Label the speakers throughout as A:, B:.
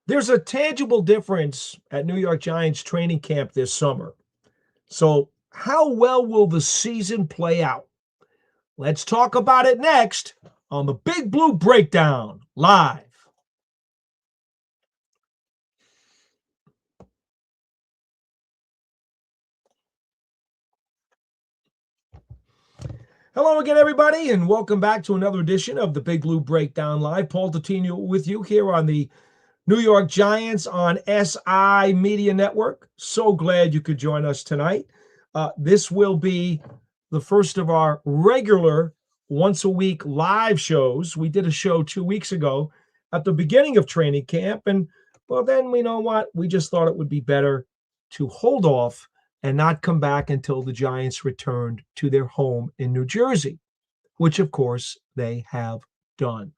A: There's a tangible difference at New York Giants training camp this summer. So, how well will the season play out? Let's talk about it next on the Big Blue Breakdown live. Hello again, everybody, and welcome back to another edition of the Big Blue Breakdown Live. Paul Dottino with you here on the New York Giants on SI Media Network. So glad you could join us tonight. This will be the first of our regular once-a-week live shows. We did a show 2 weeks ago at the beginning of training camp, and, well, then, you know what? We just thought it would be better to hold off and not come back until the Giants returned to their home in New Jersey, which, of course, they have done.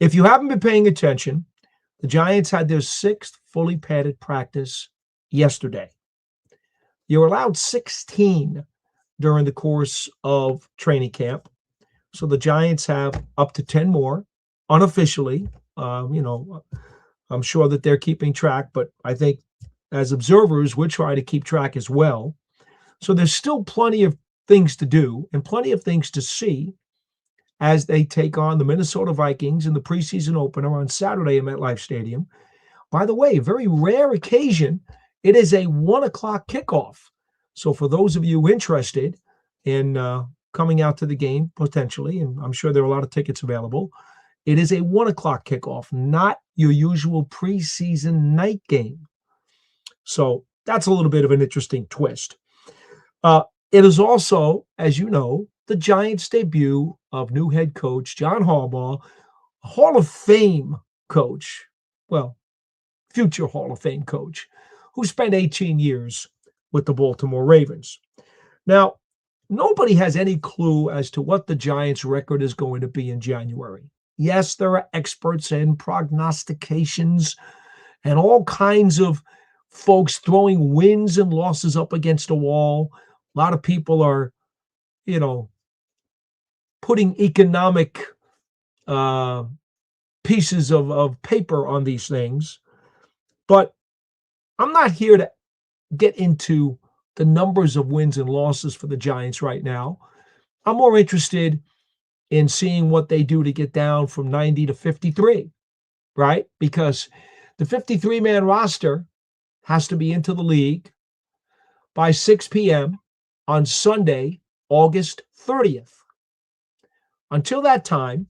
A: If you haven't been paying attention, the Giants had their sixth fully padded practice yesterday. You're allowed 16 during the course of training camp, so the Giants have up to 10 more unofficially. I'm sure that they're keeping track, but I think as observers, we're trying to keep track as well. So there's still plenty of things to do and plenty of things to see as they take on the Minnesota Vikings in the preseason opener on Saturday at MetLife Stadium. By the way, a very rare occasion, it is a 1 o'clock kickoff. So for those of you interested in coming out to the game, potentially, and I'm sure there are a lot of tickets available, it is a 1 o'clock kickoff, not your usual preseason night game. So that's a little bit of an interesting twist. It is also, as you know, the Giants' debut of new head coach John Harbaugh, Hall of Fame coach, well, future Hall of Fame coach, who spent 18 years with the Baltimore Ravens. Now, nobody has any clue as to what the Giants' record is going to be in January. Yes, there are experts and prognostications and all kinds of folks throwing wins and losses up against a wall. A lot of people are, putting economic pieces of paper on these things. But I'm not here to get into the numbers of wins and losses for the Giants right now. I'm more interested in seeing what they do to get down from 90 to 53, right? Because the 53-man roster has to be into the league by 6 p.m. on Sunday, August 30th. Until that time,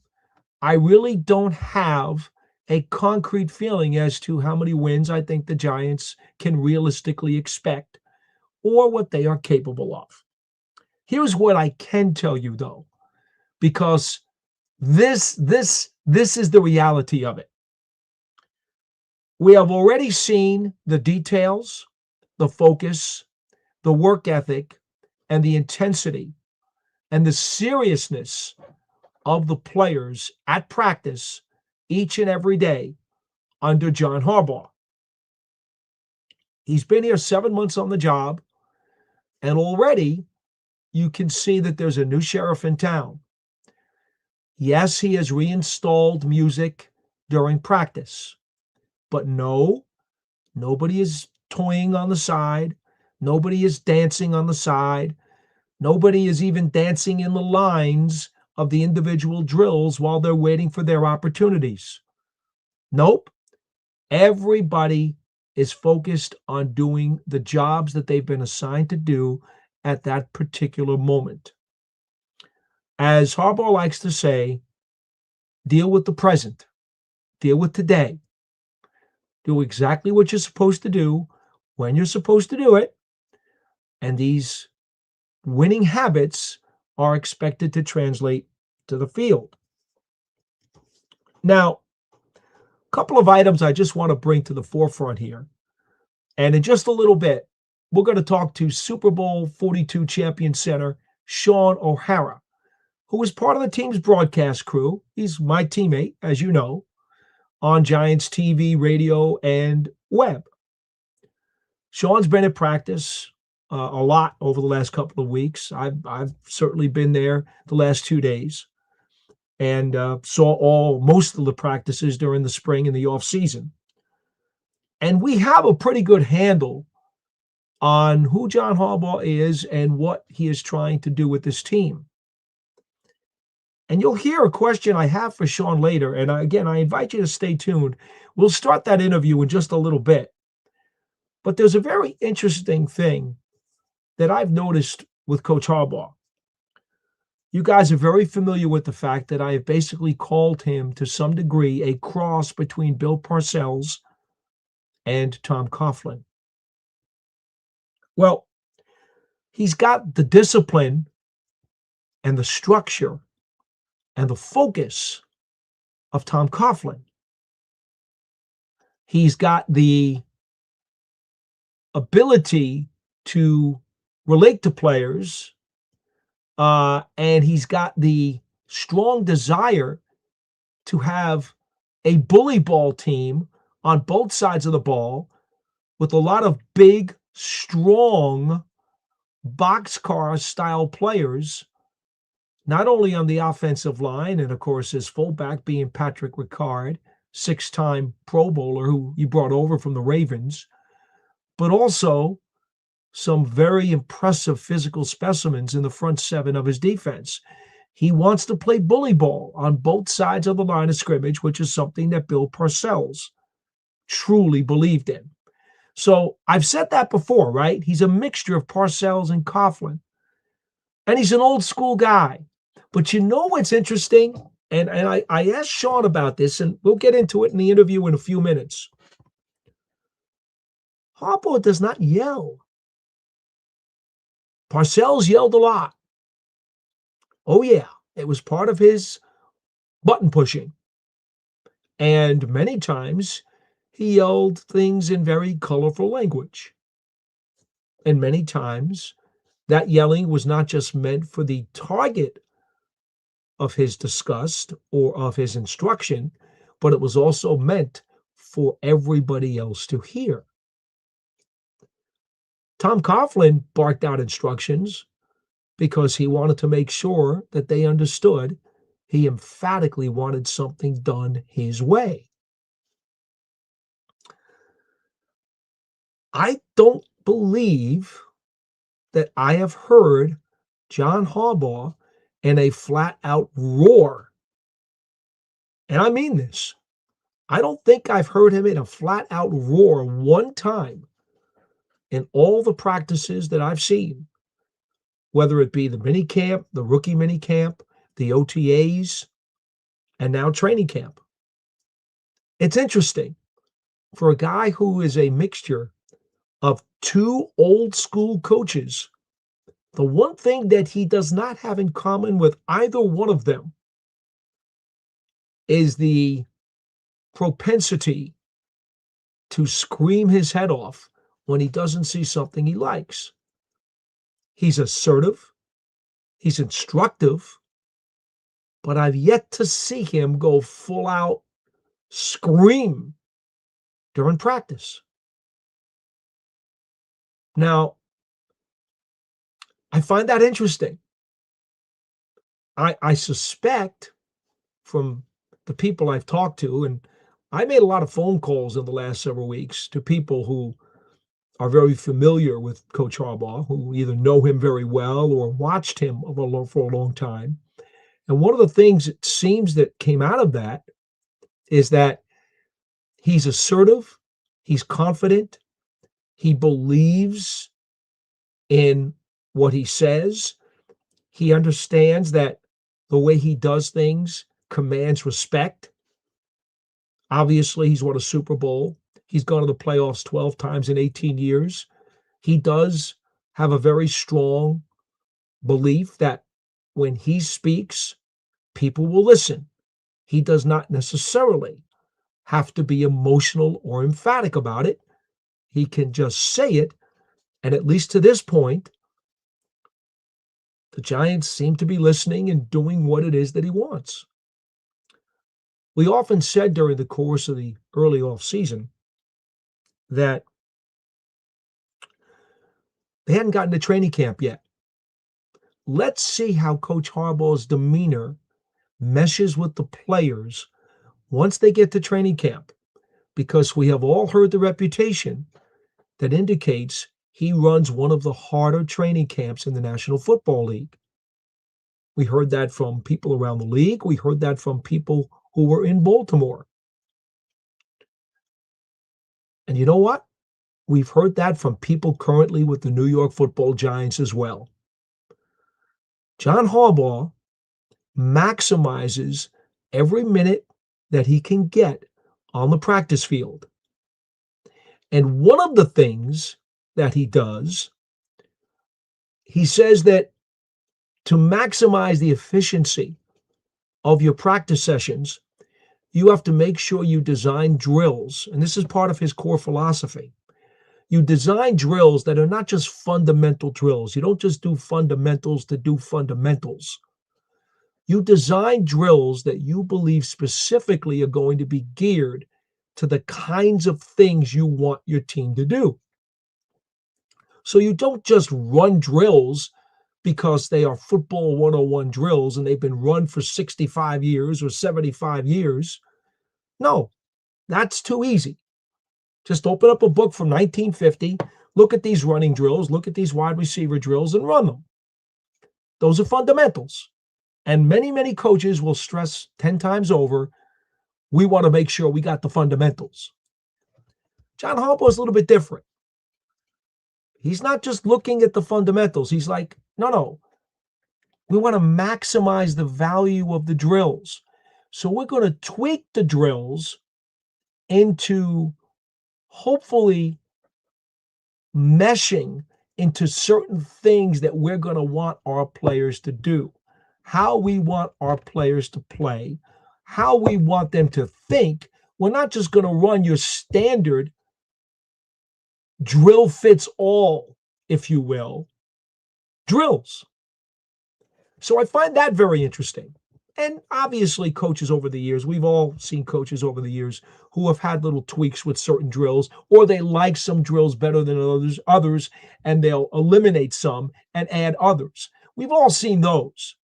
A: I really don't have a concrete feeling as to how many wins I think the Giants can realistically expect or what they are capable of. Here's what I can tell you, though, because this is the reality of it. We have already seen the details, the focus, the work ethic, and the intensity and the seriousness of the players at practice each and every day under John Harbaugh. He's been here 7 months on the job, and already you can see that there's a new sheriff in town. Yes, he has reinstalled music during practice. But no, nobody is toying on the side. Nobody is dancing on the side. Nobody is even dancing in the lines of the individual drills while they're waiting for their opportunities. Nope. Everybody is focused on doing the jobs that they've been assigned to do at that particular moment. As Harbaugh likes to say, deal with the present. Deal with today. Do exactly what you're supposed to do when you're supposed to do it. And these winning habits are expected to translate to the field. Now, a couple of items I just want to bring to the forefront here. And in just a little bit, we're going to talk to Super Bowl XLII champion center Shaun O'Hara, who was part of the team's broadcast crew. He's my teammate, as you know, on Giants TV, radio, and web. Shaun's been at practice a lot over the last couple of weeks. I've certainly been there the last 2 days and saw most of the practices during the spring and the off season. And we have a pretty good handle on who John Harbaugh is and what he is trying to do with this team. And you'll hear a question I have for Shaun later. And again, I invite you to stay tuned. We'll start that interview in just a little bit. But there's a very interesting thing that I've noticed with Coach Harbaugh. You guys are very familiar with the fact that I have basically called him, to some degree, a cross between Bill Parcells and Tom Coughlin. Well, he's got the discipline and the structure and the focus of Tom Coughlin. He's got the ability to relate to players, and he's got the strong desire to have a bully ball team on both sides of the ball with a lot of big, strong boxcar style players, not only on the offensive line, and of course his fullback being Patrick Ricard, 6-time Pro Bowler who he brought over from the Ravens, but also some very impressive physical specimens in the front seven of his defense. He wants to play bully ball on both sides of the line of scrimmage, which is something that Bill Parcells truly believed in. So I've said that before, right? He's a mixture of Parcells and Coughlin. And he's an old school guy. But you know what's interesting? And I asked Shaun about this, and we'll get into it in the interview in a few minutes. Harbaugh does not yell. Parcells yelled a lot. Oh, yeah. It was part of his button pushing. And many times he yelled things in very colorful language. And many times that yelling was not just meant for the target of his disgust or of his instruction, but it was also meant for everybody else to hear. Tom Coughlin barked out instructions because he wanted to make sure that they understood he emphatically wanted something done his way. I don't believe that I have heard John Harbaugh in a flat-out roar. And I mean this. I don't think I've heard him in a flat-out roar one time in all the practices that I've seen, whether it be the mini camp, the rookie mini camp, the OTAs, and now training camp. It's interesting for a guy who is a mixture of two old school coaches. The one thing that he does not have in common with either one of them is the propensity to scream his head off when he doesn't see something he likes. He's assertive, he's instructive, but I've yet to see him go full out scream during practice. Now, I find that interesting. I suspect from the people I've talked to, and I made a lot of phone calls in the last several weeks to people who are very familiar with Coach Harbaugh, who either know him very well or watched him for a long time. And one of the things it seems that came out of that is that he's assertive, he's confident, he believes in what he says. He understands that the way he does things commands respect. Obviously, he's won a Super Bowl. He's gone to the playoffs 12 times in 18 years. He does have a very strong belief that when he speaks, people will listen. He does not necessarily have to be emotional or emphatic about it. He can just say it. And at least to this point, the Giants seem to be listening and doing what it is that he wants. We often said during the course of the early offseason that they hadn't gotten to training camp yet. Let's see how Coach Harbaugh's demeanor meshes with the players once they get to training camp. because we have all heard the reputation that indicates he runs one of the harder training camps in the National Football League. We heard that from people around the league. We heard that from people who were in Baltimore. And you know what? We've heard that from people currently with the New York Football Giants as well. John Harbaugh maximizes every minute that he can get on the practice field. And one of the things that he does, he says that to maximize the efficiency of your practice sessions, you have to make sure you design drills. And this is part of his core philosophy. You design drills that are not just fundamental drills. You don't just do fundamentals to do fundamentals. You design drills that you believe specifically are going to be geared to the kinds of things you want your team to do. So you don't just run drills because they are football 101 drills and they've been run for 65 years or 75 years. No, that's too easy. Just open up a book from 1950, look at these running drills, look at these wide receiver drills, and run them. Those are fundamentals. And many, many coaches will stress 10 times over, we want to make sure we got the fundamentals. John Harbaugh is a little bit different. He's not just looking at the fundamentals. He's like, no. We want to maximize the value of the drills. So we're going to tweak the drills into hopefully meshing into certain things that we're going to want our players to do, how we want our players to play, how we want them to think. We're not just going to run your standard drill fits all, if you will, drills. So I find that very interesting. And obviously, coaches over the years, we've all seen coaches over the years who have had little tweaks with certain drills, or they like some drills better than others, and they'll eliminate some and add others. We've all seen those.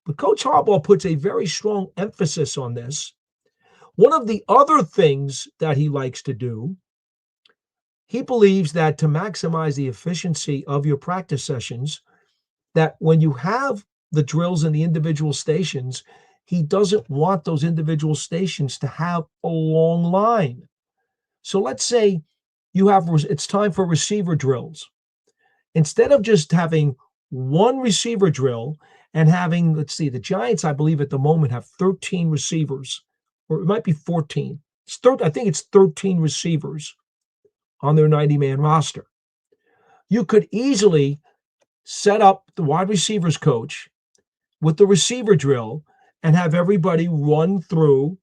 A: But Coach Harbaugh puts a very strong emphasis on this. One of the other things that he likes to do, he believes that to maximize the efficiency of your practice sessions, that when you have the drills in the individual stations, he doesn't want those individual stations to have a long line. So let's say it's time for receiver drills. Instead of just having one receiver drill and having, let's see, the Giants, I believe at the moment have 13 receivers, or it might be 14. I think it's 13 receivers on their 90-man roster. You could easily set up the wide receivers coach with the receiver drill and have everybody run through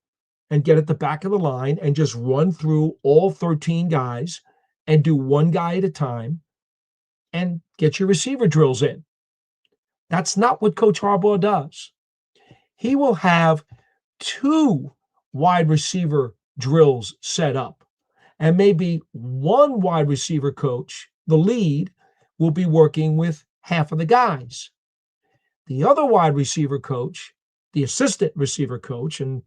A: and get at the back of the line and just run through all 13 guys and do one guy at a time and get your receiver drills in. That's not what Coach Harbaugh does. He will have 2 wide receiver drills set up, and maybe one wide receiver coach, the lead, will be working with half of the guys. The other wide receiver coach, the assistant receiver coach, and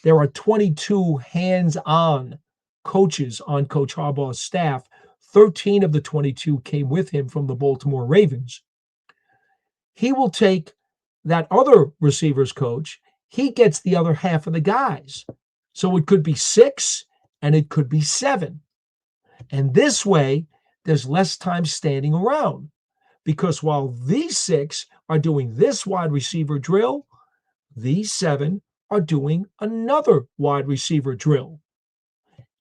A: there are 22 hands-on coaches on Coach Harbaugh's staff. 13 of the 22 came with him from the Baltimore Ravens. He will take that other receivers coach. He gets the other half of the guys. So it could be 6 and it could be 7. And this way, there's less time standing around. Because while these 6 are doing this wide receiver drill, these 7 are doing another wide receiver drill.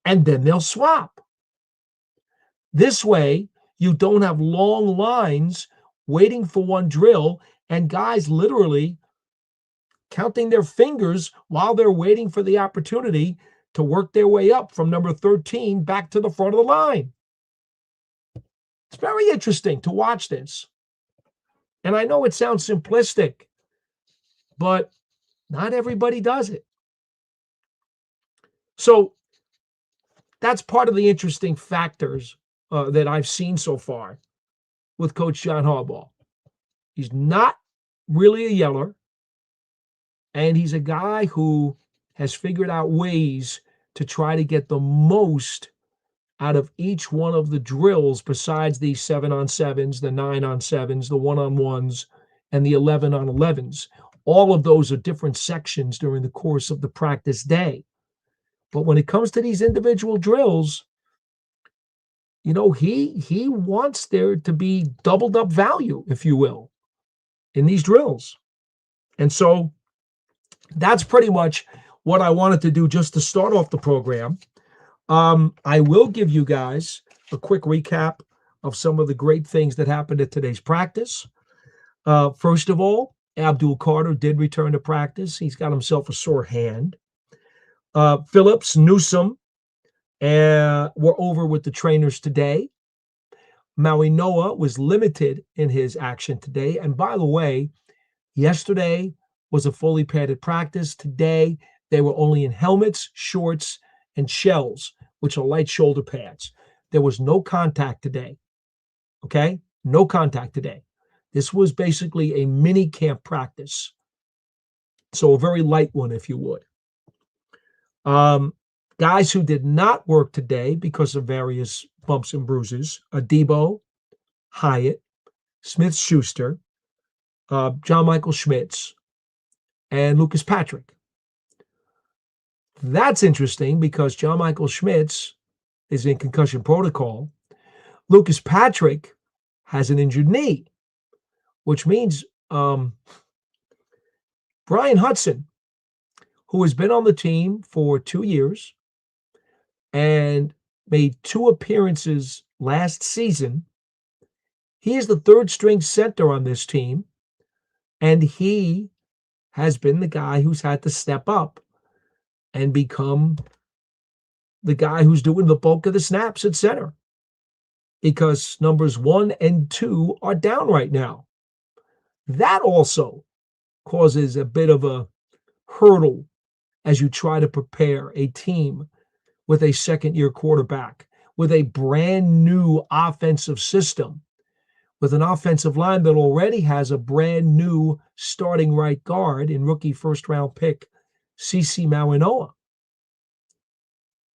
A: And then they'll swap. This way, you don't have long lines waiting for one drill and guys literally counting their fingers while they're waiting for the opportunity to work their way up from number 13 back to the front of the line. It's very interesting to watch this. And I know it sounds simplistic, but not everybody does it. So that's part of the interesting factors that I've seen so far with Coach John Harbaugh. He's not really a yeller, and he's a guy who has figured out ways to try to get the most out of each one of the drills besides the 7-on-7s, the 9-on-7s, the 1-on-1s, and the 11-on-11s. All of those are different sections during the course of the practice day. But when it comes to these individual drills, you know, he wants there to be doubled up value, if you will, in these drills. And so that's pretty much what I wanted to do just to start off the program. I will give you guys a quick recap of some of the great things that happened at today's practice. First of all, Abdul Carter did return to practice. He's got himself a sore hand. Phillips, Newsome were over with the trainers today. Maui Noah was limited in his action today. And by the way, yesterday was a fully padded practice. Today, they were only in helmets, shorts, and shells, which are light shoulder pads. There was no contact today. Okay? No contact today. This was basically a mini camp practice. So a very light one, if you would. Guys who did not work today because of various bumps and bruises: Debo, Hyatt, Smith-Schuster, John Michael Schmitz, and Lucas Patrick. That's interesting because John Michael Schmitz is in concussion protocol. Lucas Patrick has an injured knee, which means Brian Hudson, who has been on the team for 2 years and made 2 appearances last season, he is the third string center on this team, and he has been the guy who's had to step up and become the guy who's doing the bulk of the snaps at center, because numbers 1 and 2 are down right now. That also causes a bit of a hurdle as you try to prepare a team with a second-year quarterback, with a brand new offensive system, with an offensive line that already has a brand new starting right guard in rookie first-round pick CeCe Mauigoa.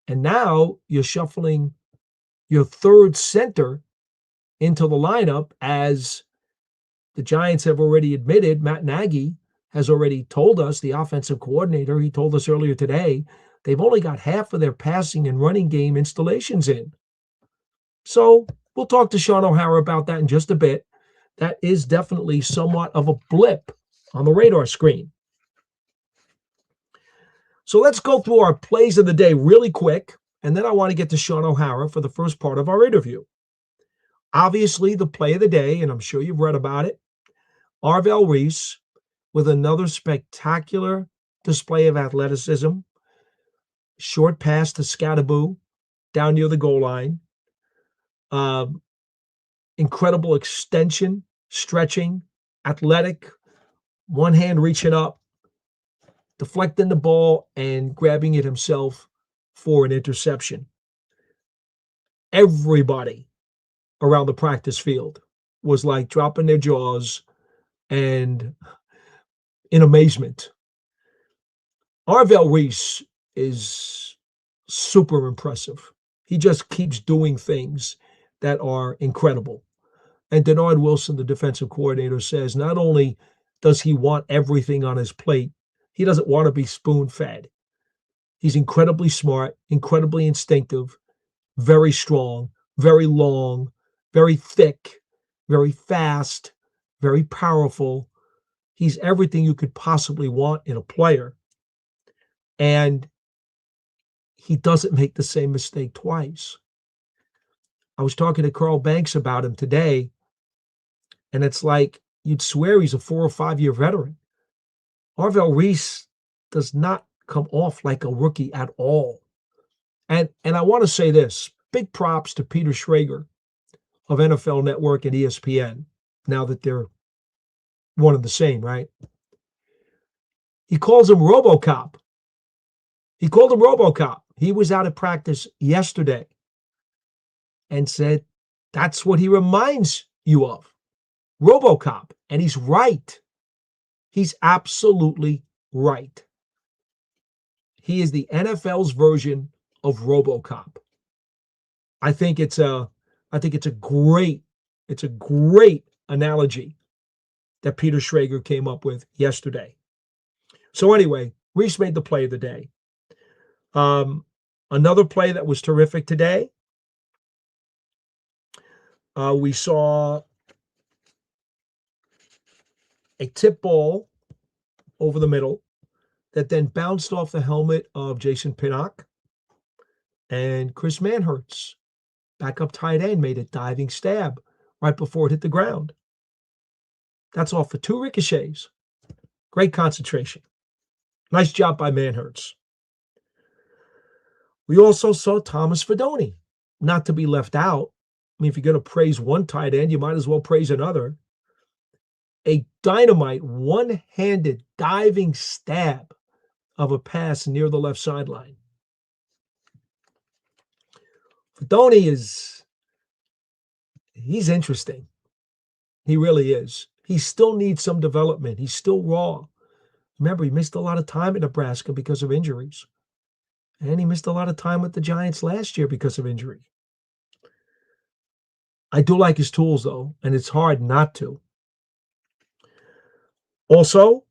A: And now you're shuffling your third center into the lineup, as the Giants have already admitted. Matt Nagy has already told us, the offensive coordinator, he told us earlier today, they've only got half of their passing and running game installations in. So we'll talk to Shaun O'Hara about that in just a bit. That is definitely somewhat of a blip on the radar screen. So let's go through our plays of the day really quick, and then I want to get to Shaun O'Hara for the first part of our interview. Obviously, the play of the day, and I'm sure you've read about it, Arvell Reese with another spectacular display of athleticism. Short pass to Skattebo down near the goal line. Incredible extension, stretching, athletic, one hand reaching up, deflecting the ball and grabbing it himself for an interception. Everybody around the practice field was like dropping their jaws and in amazement. Arvell Reese is super impressive. He just keeps doing things that are incredible. And Denard Wilson, the defensive coordinator, says not only does he want everything on his plate, he doesn't want to be spoon-fed. He's incredibly smart, incredibly instinctive, very strong, very long, very thick, very fast, very powerful. He's everything you could possibly want in a player. And he doesn't make the same mistake twice. I was talking to Carl Banks about him today, and it's like you'd swear he's a 4 or 5 year veteran. Arvell Reese does not come off like a rookie at all. And I want to say this, big props to Peter Schrager of NFL Network and ESPN, now that they're one and the same, right? He calls him RoboCop. He called him RoboCop. He was out at practice yesterday and said, that's what he reminds you of, RoboCop. And he's right. He's absolutely right. He is the NFL's version of RoboCop. I think it's a great analogy that Peter Schrager came up with yesterday. So anyway, Reese made the play of the day. Another play that was terrific today. We saw a tip ball over the middle that then bounced off the helmet of Jason Pinnock. And Chris Manhertz, backup tight end, made a diving stab right before it hit the ground. That's off for 2 ricochets. Great concentration. Nice job by Manhertz. We also saw Thomas Fidone, not to be left out. I mean, if you're going to praise one tight end, you might as well praise another. A dynamite, one-handed diving stab of a pass near the left sideline. Fidone he's interesting. He really is. He still needs some development. He's still raw. Remember, he missed a lot of time at Nebraska because of injuries. And he missed a lot of time with the Giants last year because of injury. I do like his tools, though, and it's hard not to. Also, a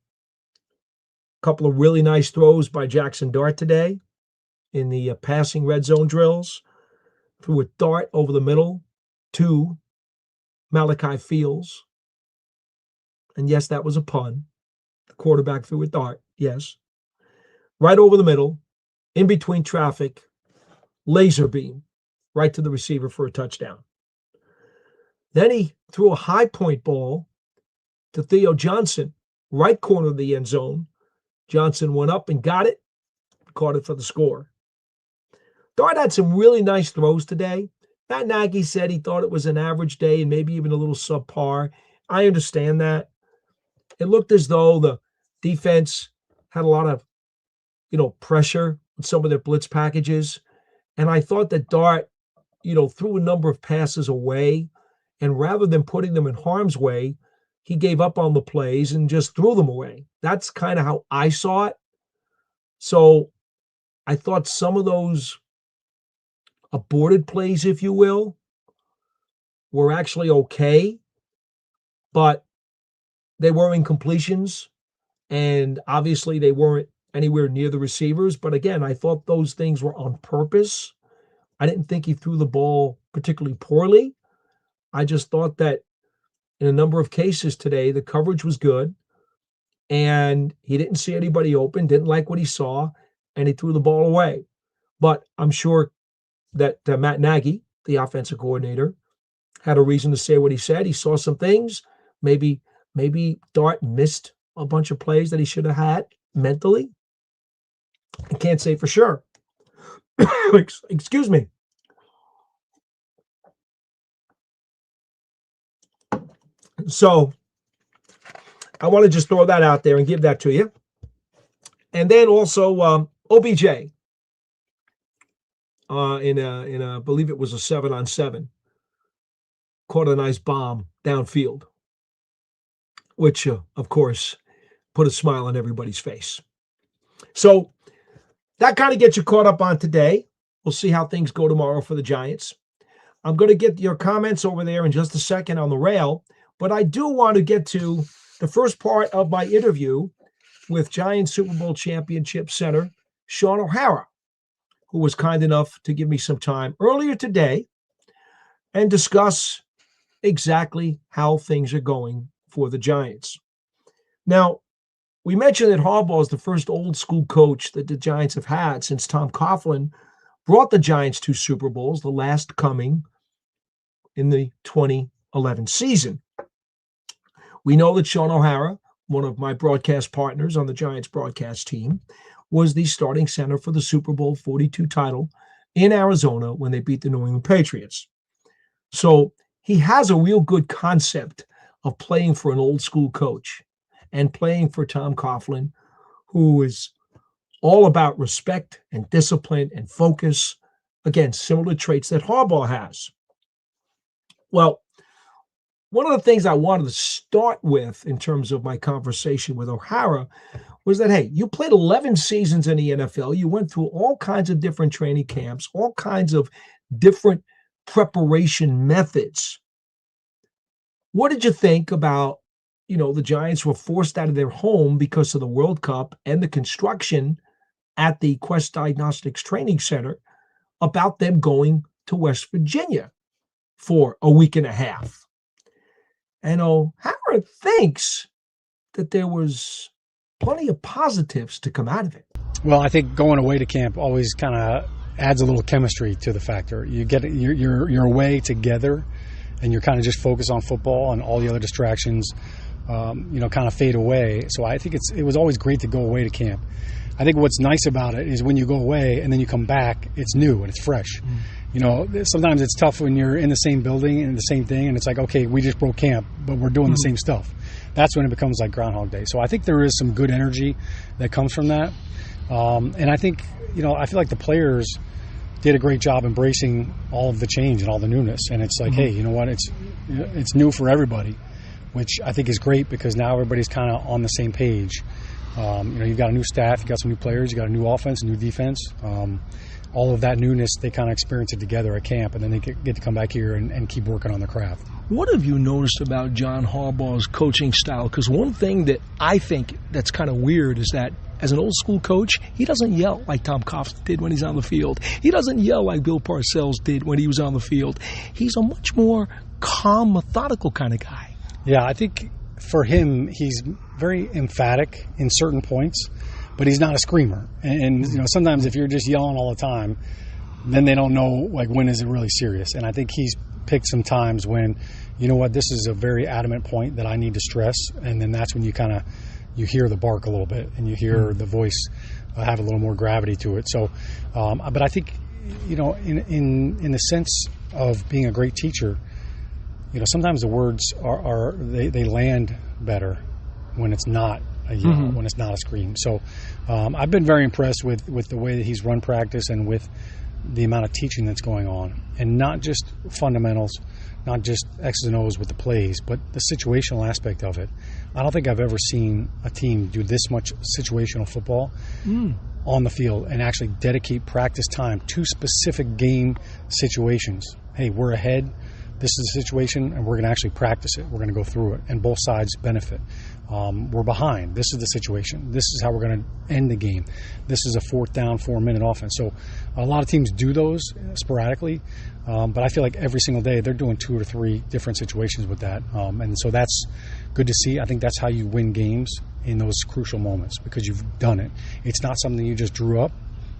A: couple of really nice throws by Jaxson Dart today in the passing red zone drills. Threw a dart over the middle to Malachi Fields. And yes, that was a pun. The quarterback threw a dart, yes. Right over the middle, in between traffic, laser beam, right to the receiver for a touchdown. Then he threw a high point ball to Theo Johnson, right corner of the end zone. Johnson went up and got it, caught it for the score. Dart had some really nice throws today. Matt Nagy said he thought it was an average day and maybe even a little subpar. I understand that. It looked as though the defense had a lot of, pressure on some of their blitz packages. And I thought that Dart, threw a number of passes away. And rather than putting them in harm's way, he gave up on the plays and just threw them away. That's kind of how I saw it. So I thought some of those aborted plays, if you will, were actually okay, but they were incompletions, and obviously they weren't anywhere near the receivers. But again, I thought those things were on purpose. I didn't think he threw the ball particularly poorly. I just thought that in a number of cases today, the coverage was good, and he didn't see anybody open, didn't like what he saw, and he threw the ball away. But I'm sure that Matt Nagy, the offensive coordinator, had a reason to say what he said. He saw some things. Maybe Dart missed a bunch of plays that he should have had mentally. I can't say for sure. Excuse me. So I want to just throw that out there and give that to you. And then also OBJ in a I believe it was a 7-on-7, caught a nice bomb downfield, which of course put a smile on everybody's face. So that kind of gets you caught up on today. We'll see how things go tomorrow for the Giants. I'm going to get your comments over there in just a second on the rail, but I do want to get to the first part of my interview with Giants Super Bowl championship center Shaun O'Hara, who was kind enough to give me some time earlier today and discuss exactly how things are going for the Giants. Now, we mentioned that Harbaugh is the first old school coach that the Giants have had since Tom Coughlin brought the Giants 2 Super Bowls, the last coming in the 2011 season. We know that Shaun O'Hara, one of my broadcast partners on the Giants broadcast team, was the starting center for the Super Bowl 42 title in Arizona when they beat the New England Patriots. So he has a real good concept of playing for an old school coach and playing for Tom Coughlin, who is all about respect and discipline and focus. Again, similar traits that Harbaugh has. Well, one of the things I wanted to start with in terms of my conversation with O'Hara was that, hey, you played 11 seasons in the NFL. You went through all kinds of different training camps, all kinds of different preparation methods. What did you think about, the Giants were forced out of their home because of the World Cup and the construction at the Quest Diagnostics Training Center, about them going to West Virginia for a week and a half? And O'Hara thinks that there was plenty of positives to come out of it.
B: Well, I think going away to camp always kind of adds a little chemistry to the factor. You're away together, and you're kind of just focused on football, and all the other distractions, kind of fade away. So I think it was always great to go away to camp. I think what's nice about it is when you go away and then you come back, it's new and it's fresh. Sometimes it's tough when you're in the same building and the same thing, and it's like, okay, we just broke camp, but we're doing the same stuff. That's when it becomes like Groundhog Day. So I think there is some good energy that comes from that. And I think, I feel like the players did a great job embracing all of the change and all the newness. And it's like, hey, you know what? It's new for everybody, which I think is great because now everybody's kind of on the same page. You've got a new staff, you've got some new players, you've got a new offense, a new defense. All of that newness, they kind of experience it together at camp, and then they get to come back here and keep working on their craft.
A: What have you noticed about John Harbaugh's coaching style? Because one thing that I think that's kind of weird is that as an old school coach, he doesn't yell like Tom Coughlin did when he's on the field. He doesn't yell like Bill Parcells did when he was on the field. He's a much more calm, methodical kind of guy.
B: Yeah, I think for him, he's very emphatic in certain points, but he's not a screamer. And sometimes if you're just yelling all the time, then they don't know, like, when is it really serious. And I think he's picked some times when, this is a very adamant point that I need to stress. And then that's when you hear the bark a little bit and you hear the voice have a little more gravity to it. So, but I think, in the sense of being a great teacher, sometimes the words they land better when it's not a yell, when it's not a scream. So I've been very impressed with the way that he's run practice and with the amount of teaching that's going on, and not just fundamentals, not just X's and O's with the plays, but the situational aspect of it. I don't think I've ever seen a team do this much situational football on the field and actually dedicate practice time to specific game situations. Hey, we're ahead. This is the situation, and we're going to actually practice it. We're going to go through it, and both sides benefit. We're behind. This is the situation. This is how we're going to end the game. This is a 4th down, 4-minute offense. So a lot of teams do those sporadically, but I feel like every single day they're doing 2 or 3 different situations with that. And so that's good to see. I think that's how you win games in those crucial moments, because you've done it. It's not something you just drew up,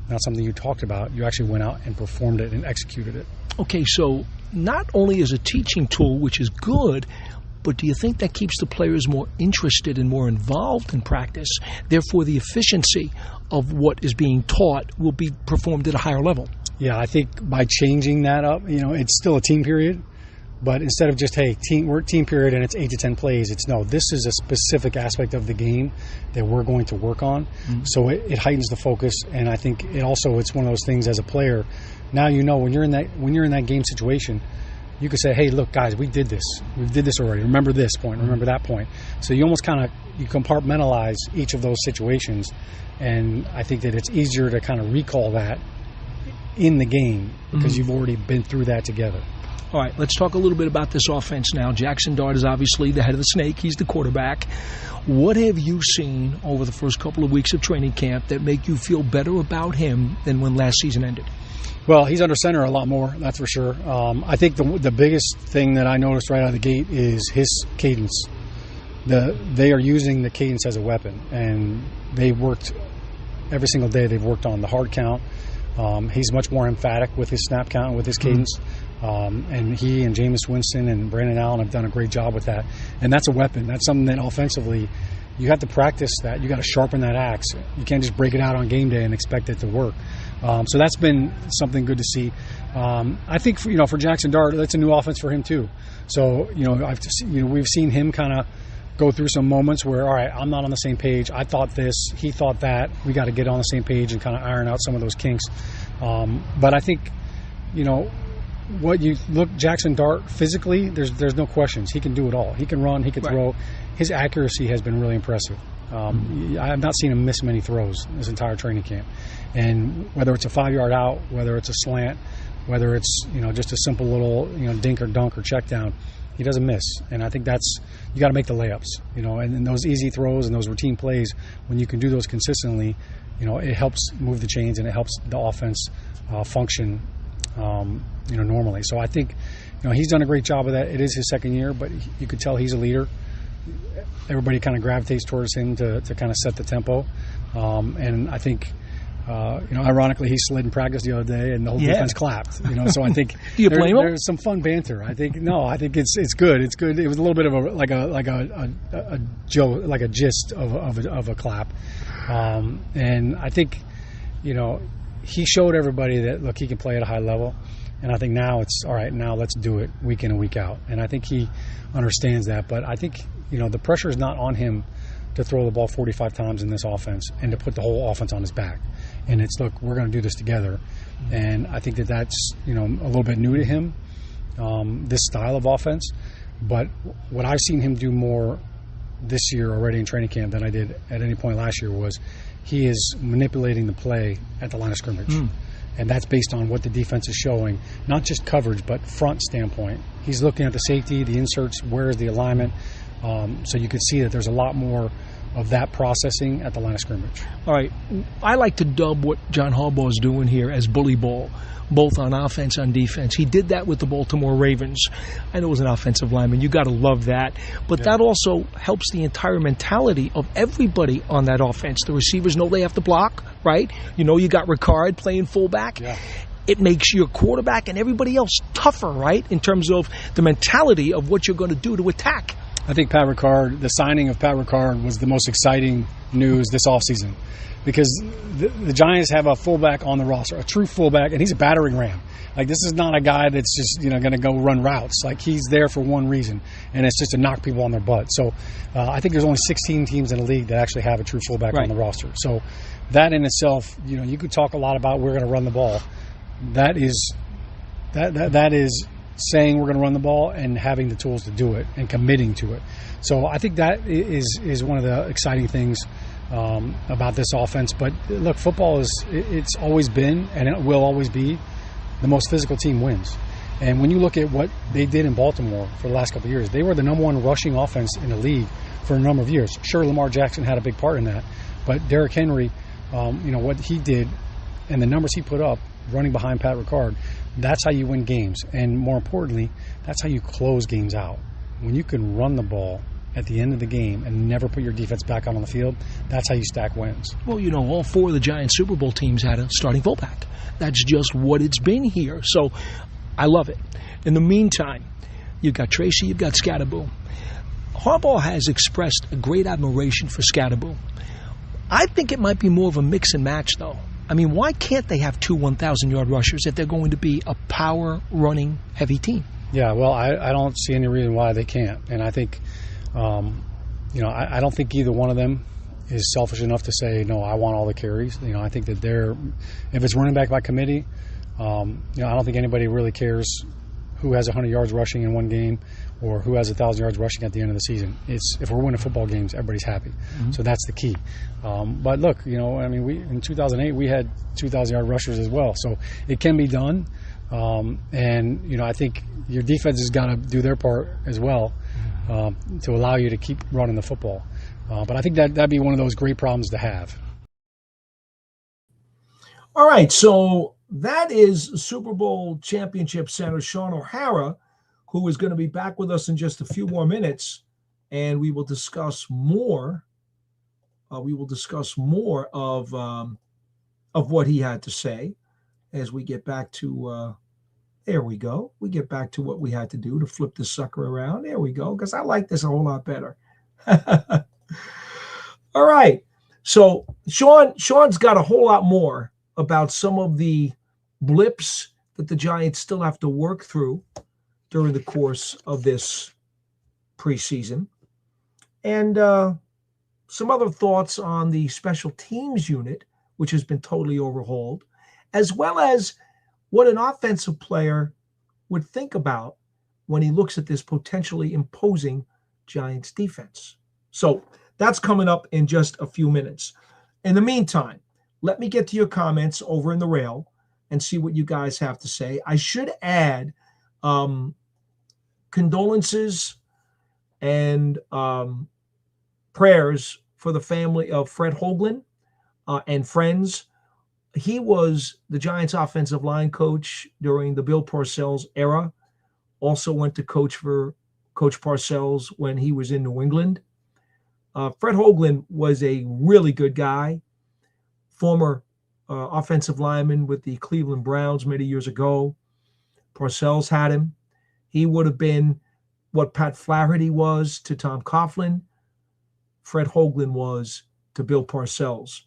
B: not something you talked about. You actually went out and performed it and executed it.
A: Okay, so not only as a teaching tool, which is good, but do you think that keeps the players more interested and more involved in practice? Therefore, the efficiency of what is being taught will be performed at a higher level.
B: Yeah, I think by changing that up, it's still a team period, but instead of just, hey, we're team period and it's 8 to 10 plays, it's no, this is a specific aspect of the game that we're going to work on. So it heightens the focus, and I think it's one of those things as a player. Now when you're in that game situation, you could say, hey, look, guys, we did this. We did this already. Remember this point. Remember that point. So you almost you compartmentalize each of those situations, and I think that it's easier to kind of recall that in the game because you've already been through that together.
A: All right, let's talk a little bit about this offense now. Jaxson Dart is obviously the head of the snake. He's the quarterback. What have you seen over the first couple of weeks of training camp that make you feel better about him than when last season ended?
B: Well, he's under center a lot more, that's for sure. I think the biggest thing that I noticed right out of the gate is his cadence. They are using the cadence as a weapon, and they worked every single day. They've worked on the hard count. He's much more emphatic with his snap count and with his cadence. And he and Jameis Winston and Brandon Allen have done a great job with that. And that's a weapon. That's something that offensively you have to practice that. You got to sharpen that axe. You can't just break it out on game day and expect it to work. So that's been something good to see. I think for Jaxson Dart, that's a new offense for him too. So we've seen him kind of go through some moments where, all right, I'm not on the same page. I thought this, he thought that. We got to get on the same page and kind of iron out some of those kinks. But I think what you look Jaxson Dart physically, there's no questions. He can do it all. He can run. He can throw. His accuracy has been really impressive. I have not seen him miss many throws this entire training camp. And whether it's a 5-yard out, whether it's a slant, whether it's just a simple little dink or dunk or check down, he doesn't miss. And I think that's, you got to make the layups, and those easy throws and those routine plays, when you can do those consistently, it helps move the chains and it helps the offense function normally. So I think he's done a great job of that. It is his second year, but you could tell he's a leader. Everybody kind of gravitates towards him to kind of set the tempo, and I think ironically he slid in practice the other day and the whole defense clapped. So I think
C: do you blame him?
B: There's some fun banter. I think it's good. It's good. It was a little bit of a joke, like a gist of a clap, and I think he showed everybody that look, he can play at a high level. And I think now it's all right. Now let's do it week in and week out. And I think he understands that. But I think the pressure is not on him to throw the ball 45 times in this offense and to put the whole offense on his back. And it's, look, we're going to do this together. And I think that's a little bit new to him, this style of offense. But what I've seen him do more this year already in training camp than I did at any point last year was he is manipulating the play at the line of scrimmage. And that's based on what the defense is showing, not just coverage, but front standpoint. He's looking at the safety, the inserts, where is the alignment. So you could see that there's a lot more of that processing at the line of scrimmage.
C: All right. I like to dub what John Harbaugh is doing here as bully ball, both on offense and defense. He did that with the Baltimore Ravens. I know it was an offensive lineman. You got to love that. But that also helps the entire mentality of everybody on that offense. The receivers know they have to block, right? You got Ricard playing fullback.
B: Yeah.
C: It makes your quarterback and everybody else tougher, right, in terms of the mentality of what you're going to do to attack.
B: I think the signing of Pat Ricard was the most exciting news this offseason, because the Giants have a fullback on the roster, a true fullback, and he's a battering ram. Like, this is not a guy that's just going to go run routes. Like, he's there for one reason, and it's just to knock people on their butt. So I think there's only 16 teams in the league that actually have a true fullback on the roster. So that in itself, you could talk a lot about we're going to run the ball. That is saying we're going to run the ball and having the tools to do it and committing to it. So I think that is one of the exciting things about this offense. But look, football it's always been, and it will always be, the most physical team wins. And when you look at what they did in Baltimore for the last couple of years, they were the number one rushing offense in the league for a number of years. Sure, Lamar Jackson had a big part in that, but Derrick Henry, what he did and the numbers he put up running behind Pat Ricard, that's how you win games. And more importantly, that's how you close games out. When you can run the ball at the end of the game and never put your defense back out on the field, that's how you stack wins.
C: Well, all 4 of the Giants Super Bowl teams had a starting fullback. That's just what it's been here. So I love it. In the meantime, you've got Tracy, you've got Skattebo. Harbaugh has expressed a great admiration for Skattebo. I think it might be more of a mix and match, though. I mean, why can't they have 2 1,000-yard rushers if they're going to be a power-running heavy team?
B: Yeah, well, I don't see any reason why they can't. And I think, I don't think either one of them is selfish enough to say, no, I want all the carries. I think that if it's running back by committee, I don't think anybody really cares who has 100 yards rushing in one game or who has 1,000 yards rushing at the end of the season. If we're winning football games, everybody's happy. Mm-hmm. So that's the key. But look, in 2008 we had 2,000-yard rushers as well. So it can be done. And I think your defense has got to do their part as well to allow you to keep running the football. But I think that'd be one of those great problems to have.
A: All right, so that is Super Bowl championship center Shaun O'Hara, who is going to be back with us in just a few more minutes, and we will discuss more. Of what he had to say as we get back to. There we go. We get back to what we had to do to flip this sucker around. There we go, because I like this a whole lot better. All right, so Shaun's got a whole lot more about some of the blips that the Giants still have to work through during the course of this preseason, and some other thoughts on the special teams unit, which has been totally overhauled, as well as what an offensive player would think about when he looks at this potentially imposing Giants defense. So That's coming up in just a few minutes. In the meantime, let me get to your comments over in the rail and see what you guys have to say. I should add condolences and prayers for the family of Fred Hoagland and friends. He was the Giants offensive line coach during the Bill Parcells era. Also went to coach for Coach Parcells when he was in New England. Fred Hoagland was a really good guy, former offensive lineman with the Cleveland Browns many years ago. Parcells had him. He would have been what Pat Flaherty was to Tom Coughlin. Fred Hoagland was to Bill Parcells.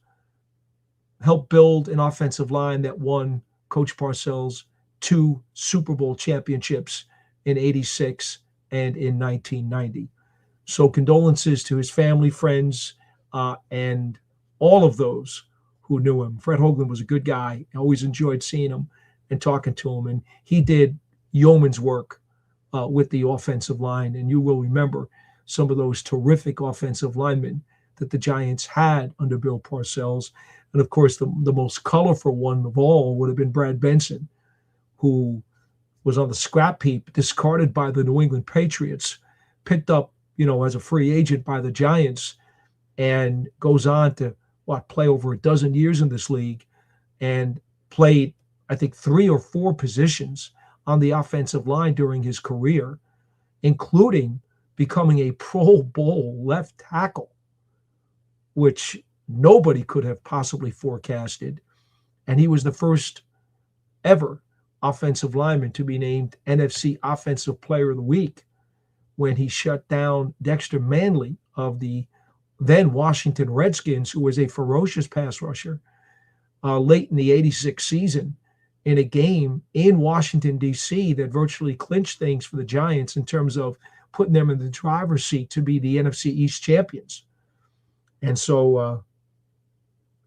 A: Helped build an offensive line that won Coach Parcells 2 Super Bowl championships in '86 and in 1990. So condolences to his family, friends, and all of those who knew him. Fred Hoagland was a good guy. I always enjoyed seeing him and talking to him. And he did yeoman's work with the offensive line. And you will remember some of those terrific offensive linemen that the Giants had under Bill Parcells. And, of course, the most colorful one of all would have been Brad Benson, who was on the scrap heap, discarded by the New England Patriots, picked up, as a free agent by the Giants, and goes on to, play over a dozen years in this league and played, I think, 3 or 4 positions on the offensive line during his career, including becoming a Pro Bowl left tackle, which nobody could have possibly forecasted. And he was the first ever offensive lineman to be named NFC Offensive Player of the Week when he shut down Dexter Manley of the then Washington Redskins, who was a ferocious pass rusher, late in the '86 season in a game in Washington, D.C. that virtually clinched things for the Giants in terms of putting them in the driver's seat to be the NFC East champions. And so,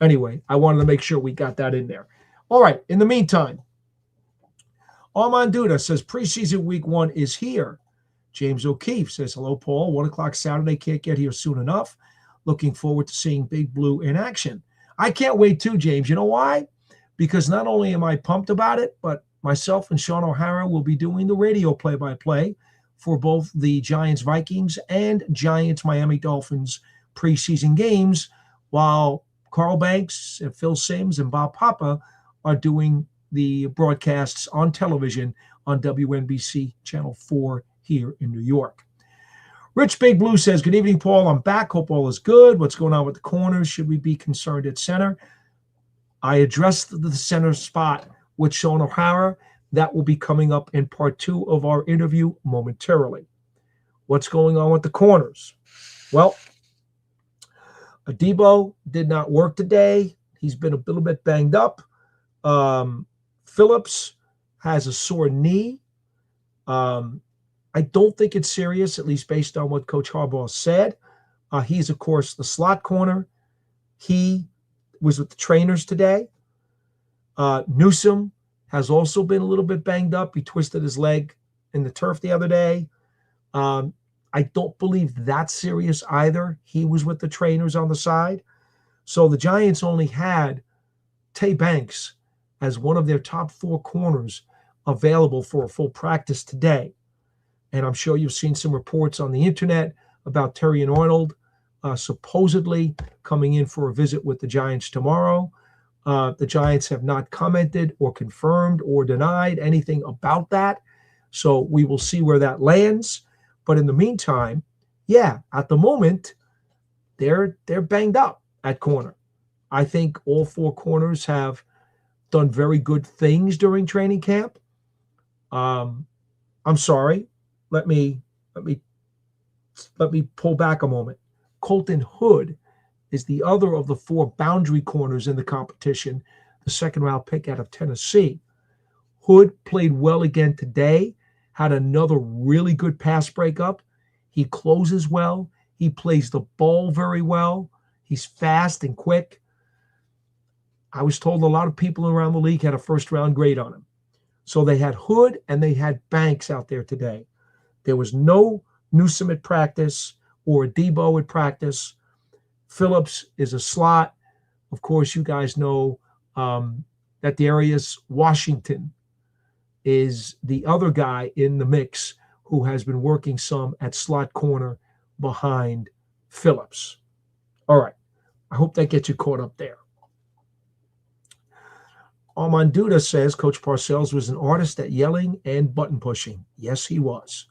A: anyway, I wanted to make sure we got that in there. All right, in the meantime, Armand Duda says preseason week 1 is here. James O'Keefe says, hello, Paul. 1 o'clock Saturday. Can't get here soon enough. Looking forward to seeing Big Blue in action. I can't wait too, James. You know why? Because not only am I pumped about it, but myself and Shaun O'Hara will be doing the radio play-by-play for both the Giants-Vikings and Giants-Miami Dolphins preseason games, while Carl Banks and Phil Simms and Bob Papa are doing the broadcasts on television on WNBC Channel 4 here in New York. Rich Big Blue says, good evening, Paul. I'm back. Hope all is good. What's going on with the corners? Should we be concerned at center? I addressed the center spot with Shaun O'Hara. That will be coming up in part 2 of our interview momentarily. What's going on with the corners? Well, Adebo did not work today. He's been a little bit banged up. Phillips has a sore knee. I don't think it's serious, at least based on what Coach Harbaugh said. He's, of course, the slot corner. He was with the trainers today. Newsome has also been a little bit banged up. He twisted his leg in the turf the other day. I don't believe that's serious either. He was with the trainers on the side. So the Giants only had Tay Banks as one of their top 4 corners available for a full practice today. And I'm sure you've seen some reports on the internet about Terry and Arnold supposedly coming in for a visit with the Giants tomorrow. The Giants have not commented or confirmed or denied anything about that. So we will see where that lands. But in the meantime, at the moment, they're banged up at corner. I think all 4 corners have done very good things during training camp. I'm sorry. Let me pull back a moment. Colton Hood is the other of the 4 boundary corners in the competition, the 2nd-round pick out of Tennessee. Hood played well again today, had another really good pass breakup. He closes well. He plays the ball very well. He's fast and quick. I was told a lot of people around the league had a 1st-round grade on him. So they had Hood and they had Banks out there today. There was no Newsome at practice or Adebo at practice. Phillips is a slot. Of course, you guys know that Darius Washington is the other guy in the mix who has been working some at slot corner behind Phillips. All right. I hope that gets you caught up there. Armand Duda says Coach Parcells was an artist at yelling and button pushing. Yes, he was.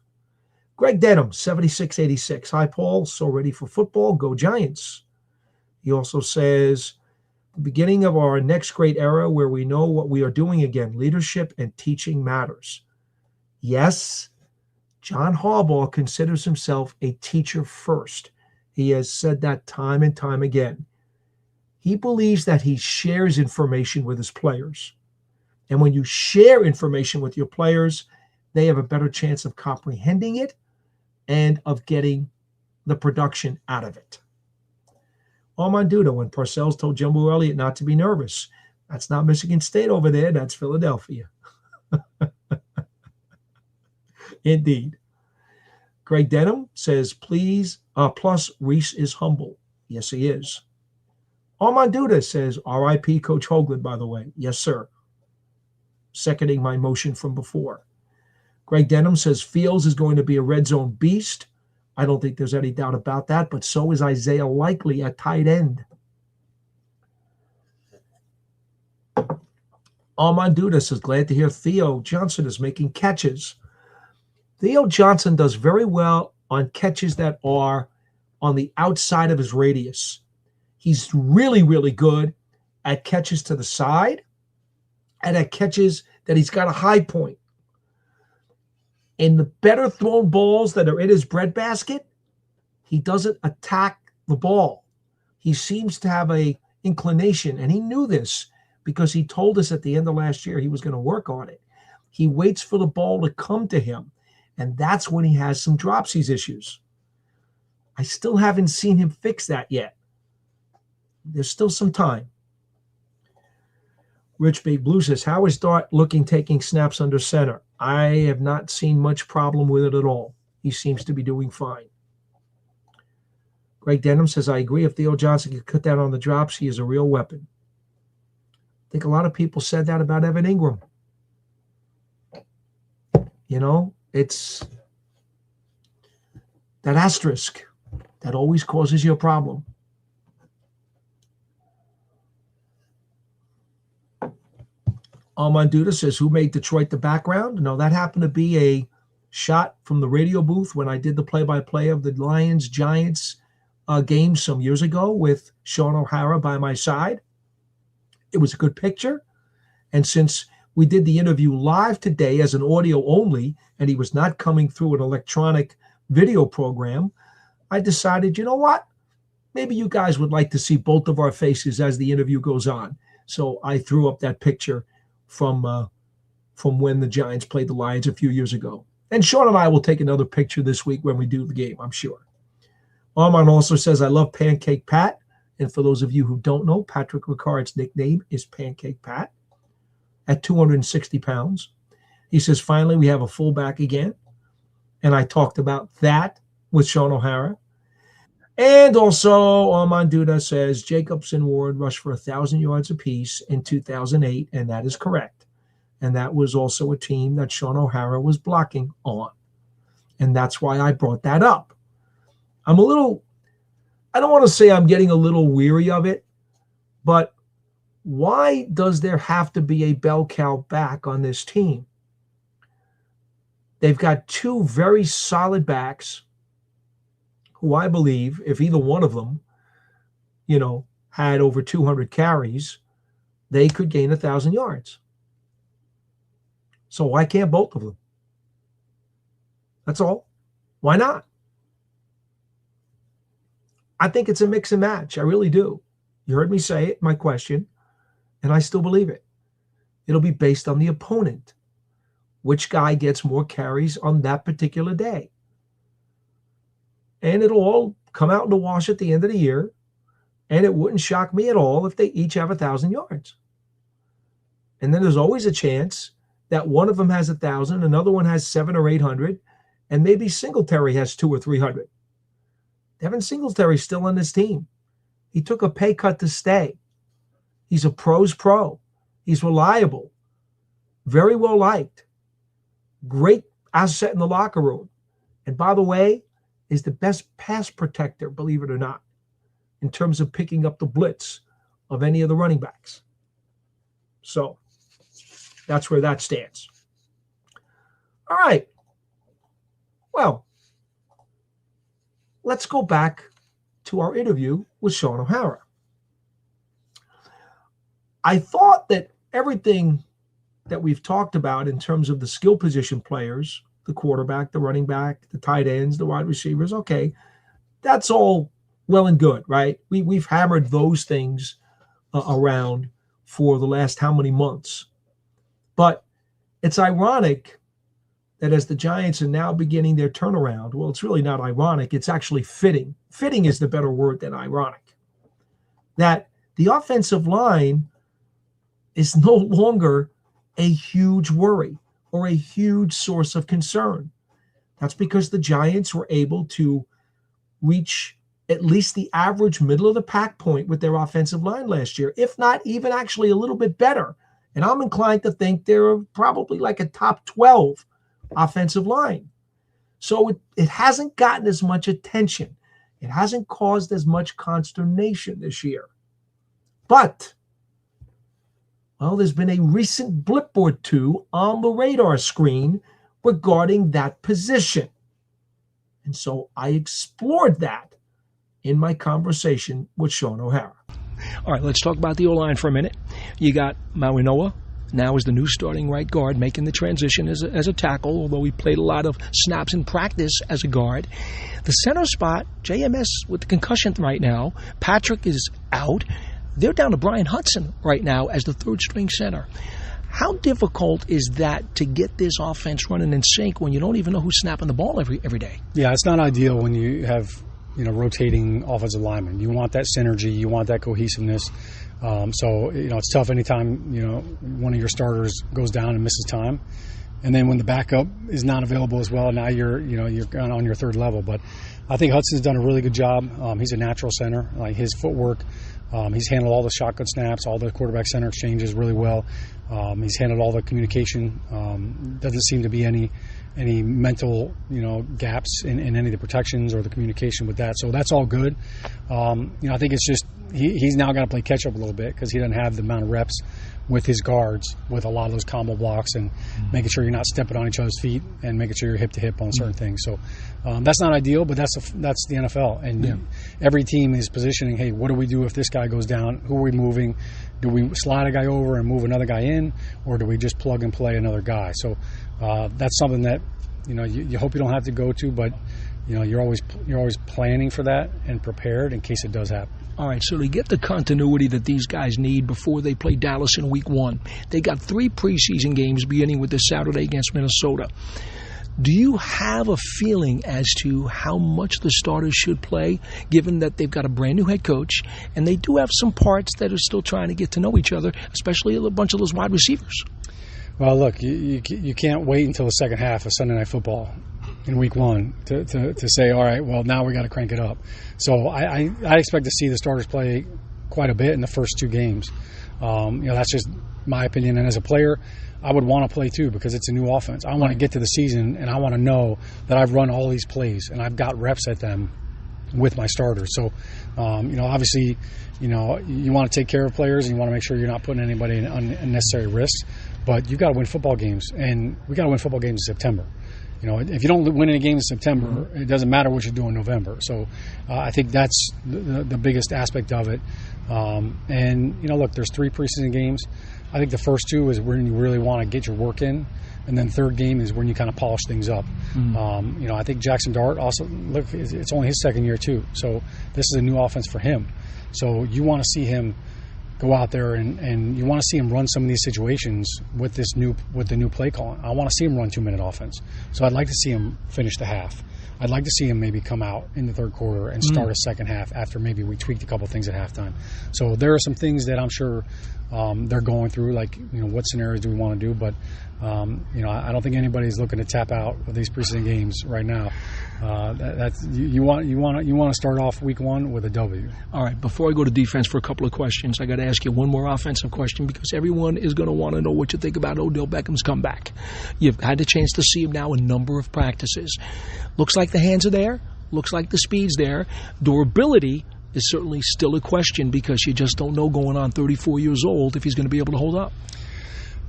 A: Greg Denham, 7686. Hi, Paul. So ready for football. Go Giants. He also says, the beginning of our next great era where we know what we are doing again. Leadership and teaching matters. Yes, John Harbaugh considers himself a teacher first. He has said that time and time again. He believes that he shares information with his players. And when you share information with your players, they have a better chance of comprehending it and of getting the production out of it. Armand Duda, when Parcells told Jumbo Elliott not to be nervous. That's not Michigan State over there. That's Philadelphia. Indeed. Greg Denham says, plus Reese is humble. Yes, he is. Armand Duda says, RIP Coach Hoagland, by the way. Yes, sir. Seconding my motion from before. Greg Denham says Fields is going to be a red zone beast. I don't think there's any doubt about that, but so is Isaiah Likely at tight end. Armand Duda says, glad to hear Theo Johnson is making catches. Theo Johnson does very well on catches that are on the outside of his radius. He's really, really good at catches to the side and at catches that he's got a high point. And the better thrown balls that are in his breadbasket, he doesn't attack the ball. He seems to have a inclination, and he knew this because he told us at the end of last year he was going to work on it. He waits for the ball to come to him, and that's when he has some dropsies issues. I still haven't seen him fix that yet. There's still some time. Rich Big Blue says, how is Dart looking taking snaps under center? I have not seen much problem with it at all. He seems to be doing fine. Greg Denham says, I agree. If Theo Johnson could cut down on the drops, he is a real weapon. I think a lot of people said that about Evan Ingram. You know, it's that asterisk that always causes you a problem. Armand Duda says, who made Detroit the background? No, that happened to be a shot from the radio booth when I did the play-by-play of the Lions-Giants game some years ago with Shaun O'Hara by my side. It was a good picture. And since we did the interview live today as an audio only, and he was not coming through an electronic video program, I decided, you know what? Maybe you guys would like to see both of our faces as the interview goes on. So I threw up that picture from when the Giants played the Lions a few years ago. And Shaun and I will take another picture this week when we do the game, I'm sure. Armand also says, I love Pancake Pat. And for those of you who don't know, Patrick Ricard's nickname is Pancake Pat at 260 pounds. He says, finally, we have a fullback again. And I talked about that with Shaun O'Hara. And also, Armand Duda says, Jacobs and Ward rushed for 1,000 yards apiece in 2008, and that is correct. And that was also a team that Shaun O'Hara was blocking on. And that's why I brought that up. I don't want to say I'm getting a little weary of it, but why does there have to be a bell cow back on this team? They've got two very solid backs who I believe, if either one of them, had over 200 carries, they could gain 1,000 yards. So why can't both of them? That's all. Why not? I think it's a mix and match. I really do. You heard me say it, my question, and I still believe it. It'll be based on the opponent. Which guy gets more carries on that particular day? And it'll all come out in the wash at the end of the year. And it wouldn't shock me at all if they each have 1,000 yards. And then there's always a chance that one of them has 1,000, another one has 700 or 800, and maybe Singletary has 200 or 300. Devin Singletary's still on this team. He took a pay cut to stay. He's a pro's pro. He's reliable, very well liked, great asset in the locker room. And by the way, is the best pass protector, believe it or not, in terms of picking up the blitz of any of the running backs. So that's where that stands. All right. Well, let's go back to our interview with Shaun O'Hara. I thought that everything that we've talked about in terms of the skill position players, the quarterback, the running back, the tight ends, the wide receivers, okay, that's all well and good, right? We've hammered those things around for the last how many months. But it's ironic that as the Giants are now beginning their turnaround, well, it's really not ironic. It's actually fitting. Fitting is the better word than ironic. That the offensive line is no longer a huge worry or a huge source of concern. That's because the Giants were able to reach at least the average middle of the pack point with their offensive line last year, if not even actually a little bit better. And I'm inclined to think they're probably like a top 12 offensive line. So it hasn't gotten as much attention. It hasn't caused as much consternation this year. But, well, there's been a recent blip or two on the radar screen regarding that position. And so I explored that in my conversation with Shaun O'Hara.
C: All right, let's talk about the O-line for a minute. You got Mawinoa, now is the new starting right guard, making the transition as a tackle, although he played a lot of snaps in practice as a guard. The center spot, JMS with the concussion right now. Patrick is out. They're down to Brian Hudson right now as the third-string center. How difficult is that to get this offense running in sync when you don't even know who's snapping the ball every day?
B: Yeah, it's not ideal when you have rotating offensive linemen. You want that synergy. You want that cohesiveness. So it's tough anytime one of your starters goes down and misses time, and then when the backup is not available as well, now you're on your third level. But I think Hudson's done a really good job. He's a natural center. Like his footwork, he's handled all the shotgun snaps, all the quarterback center exchanges really well. He's handled all the communication. Doesn't seem to be any mental gaps in any of the protections or the communication with that. So that's all good. I think it's just he's now got to play catch up a little bit because he doesn't have the amount of reps with his guards with a lot of those combo blocks and making sure you're not stepping on each other's feet and making sure you're hip to hip on certain things. So that's not ideal, but that's the NFL. And every team is positioning, hey, what do we do if this guy goes down? Who are we moving? Do we slide a guy over and move another guy in, or do we just plug and play another guy? So that's something that you hope you don't have to go to, but you're always planning for that and prepared in case it does happen.
C: All right, so to get the continuity that these guys need before they play Dallas in Week 1, they got 3 preseason games beginning with this Saturday against Minnesota. Do you have a feeling as to how much the starters should play, given that they've got a brand new head coach and they do have some parts that are still trying to get to know each other, especially a bunch of those wide receivers?
B: Well, look, you can't wait until the second half of Sunday Night Football in Week 1 to say, all right, well, now we got to crank it up. So I expect to see the starters play quite a bit in the first 2 games. That's just my opinion. And as a player, I would want to play too because it's a new offense. I want to get to the season and I want to know that I've run all these plays and I've got reps at them with my starters. So, obviously, you want to take care of players and you want to make sure you're not putting anybody in unnecessary risks. But you've got to win football games, and we got to win football games in September. If you don't win any games in September, it doesn't matter what you do in November. So I think that's the biggest aspect of it. Look, there's 3 preseason games. I think the first 2 is when you really want to get your work in, and then third game is when you kind of polish things up. I think Jaxson Dart also, look, it's only his second year too. So this is a new offense for him. So you want to see him go out there and you want to see him run some of these situations with the new play calling. I want to see him run 2-minute offense. So I'd like to see him finish the half. I'd like to see him maybe come out in the third quarter and start a second half after maybe we tweaked a couple things at halftime. So there are some things that I'm sure they're going through, like, what scenarios do we want to do? But I don't think anybody's looking to tap out of these preseason games right now. You want to start off week 1 with a W.
C: All right, before I go to defense for a couple of questions, I got to ask you one more offensive question, because everyone is going to want to know what you think about Odell Beckham's comeback. You've had the chance to see him now a number of practices. Looks like the hands are there. Looks like the speed's there. Durability is certainly still a question, because you just don't know, going on 34 years old, if he's going to be able to hold up.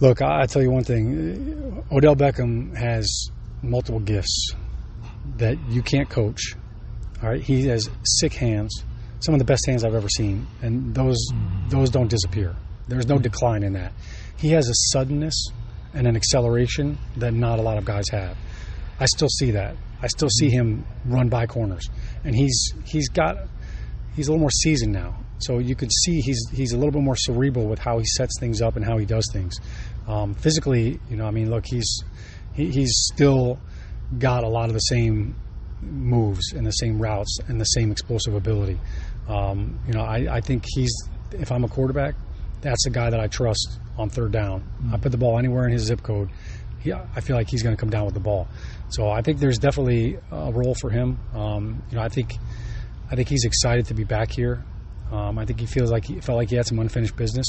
B: Look, I'll tell you one thing. Odell Beckham has multiple gifts that you can't coach. All right, he has sick hands, some of the best hands I've ever seen, and those don't disappear. There's no decline in that. He has a suddenness and an acceleration that not a lot of guys have. I still see that. I still see him run by corners, and he's a little more seasoned now. So you can see he's a little bit more cerebral with how he sets things up and how he does things. Physically, look, he's still got a lot of the same moves and the same routes and the same explosive ability. I think if I'm a quarterback, that's the guy that I trust on third down. I put the ball anywhere in his zip code. I feel like he's going to come down with the ball. So I think there's definitely a role for him. I think he's excited to be back here. I think he felt like he had some unfinished business.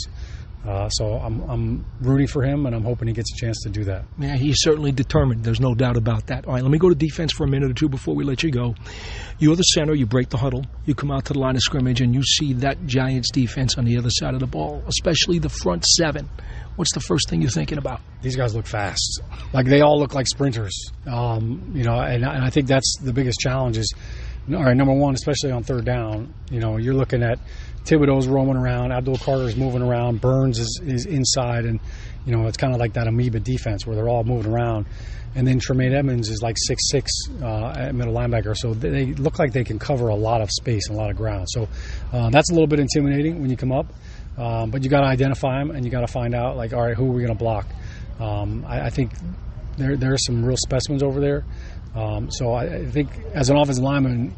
B: So I'm rooting for him, and I'm hoping he gets a chance to do that.
C: Yeah, he's certainly determined. There's no doubt about that. All right, let me go to defense for a minute or two before we let you go. You're the center. You break the huddle. You come out to the line of scrimmage, and you see that Giants defense on the other side of the ball, especially the front 7. What's the first thing you're thinking about?
B: These guys look fast. Like, they all look like sprinters. And I think that's the biggest challenge is, all right, number one, especially on third down, you're looking at Thibodeau's roaming around, Abdul Carter's moving around, Burns is inside, and it's kind of like that amoeba defense where they're all moving around. And then Tremaine Edmonds is like 6'6" at middle linebacker, so they look like they can cover a lot of space and a lot of ground. So that's a little bit intimidating when you come up, but you got to identify them, and you got to find out, like, all right, who are we going to block? I think there are some real specimens over there. So I think as an offensive lineman,